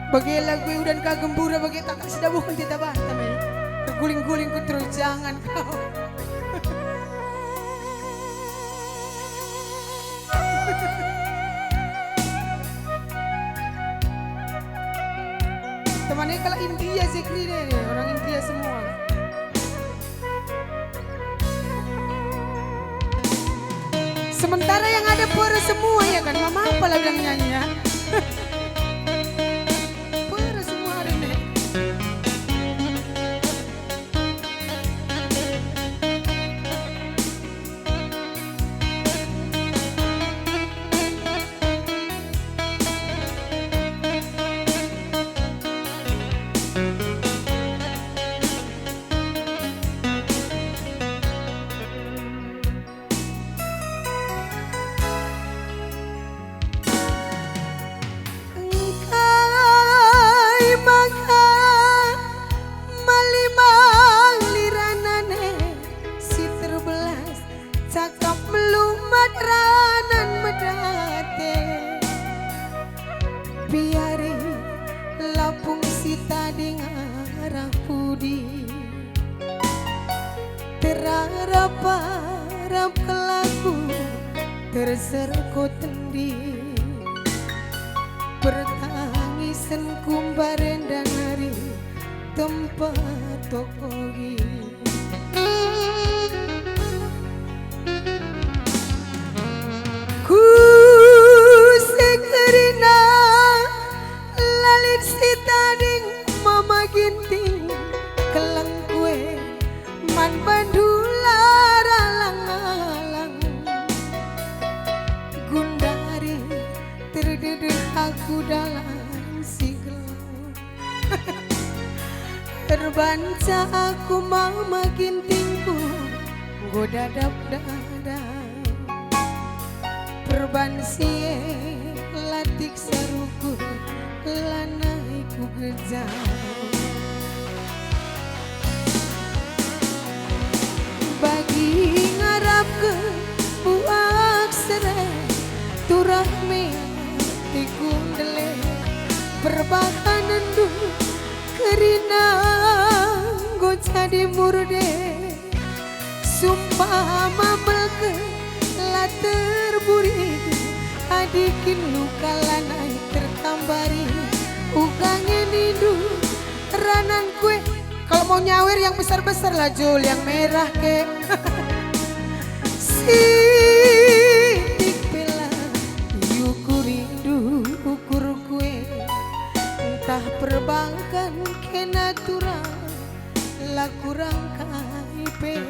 Bagi lagu udan kagembura bagi tak sudah bukan kita bantam ya. Guling-guling ku terus jangan kau. Temannya kalau India sih deh, orang India semua. Sementara yang ada pura semua ya kan, mama apa lah bilang nyanyi ya. Pura semua ada nih. Cakap melumat ranan medate biari lapung sita dengarah pudi terharap kelaku terserko tendi bertangisan kumbaren dan hari tempat tokogi. Ku sekerina lalit si tading mama ginting kelang kue man bandula ralang-alang gundari terdedeh aku dalam si gelap terbanca aku mama gintingku godadap-dadap perban sie latik saruku lanaiku gejau bagi ngarap ke buak serai turahme tikundele perbakanan du kerina goca di murde sumpah mamelke la terburi adikin luka lanai tertambari ukangnya nidu ranan kue kalau mau nyawer yang besar-besar lah Jul yang merah ke sidik pela yuku rindu ukur kue entah perbankan ke natural lah kurang kaipe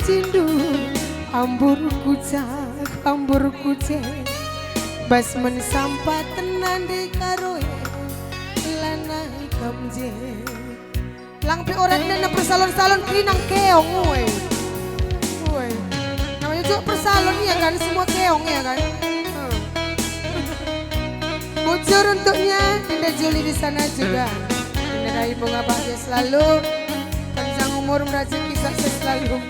cindu ambur kucek bas men sampah tenan de karoe lanai kamje lang pe orang na persalon-salon kinang keong woi namanya juga persalon ya kan semua keong ya kan bocor untuknya Dinda Juli di sana juga Dinda bunga bahagia selalu panjang umur merajaki sukses selalu.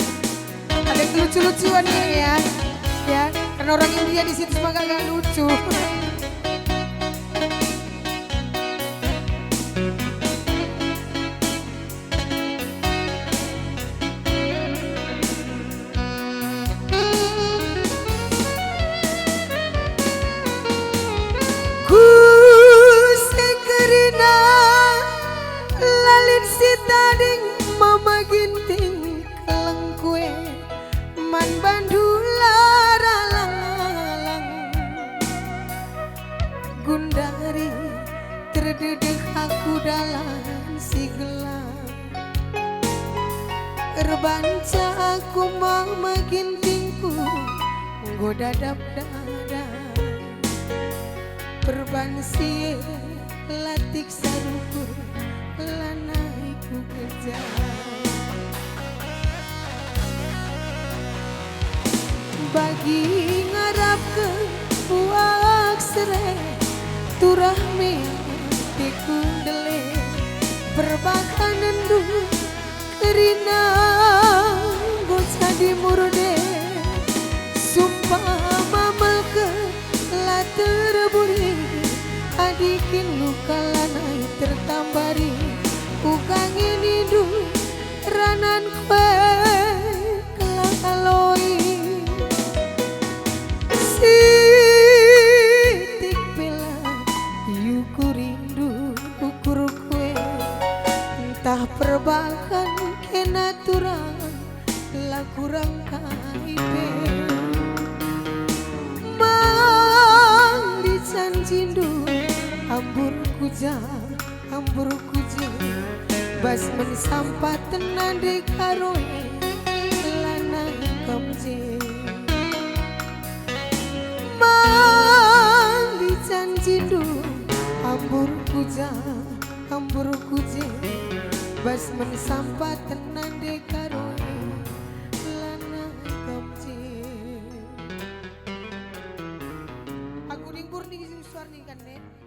Ada kelucu-lucuan ya, karena orang India di situ semua gak lucu. Ku sekerina lalit si tading mama ginting keleng kue man bandula ralang-alang gundari terdedeh aku dalam si gelap terbanca aku mama gintingku godadap-dadap perban si latik saruku lanaiku kejar bagi ngarap ke buak serai turahme tikundele perbakanan du kerina goca di murde sumpah mamal ke lat kaloi sitik bela yuku rindu ukur kue entah perbakan kenaturan lah kurang kaibe mang dijanjindu ambur kuja bas mensampat tenan de karoe lana kamje mang dijanjindu ambur kuja bas mensampat tenan de karoe lana kamje aku ning purni suar ning kan ne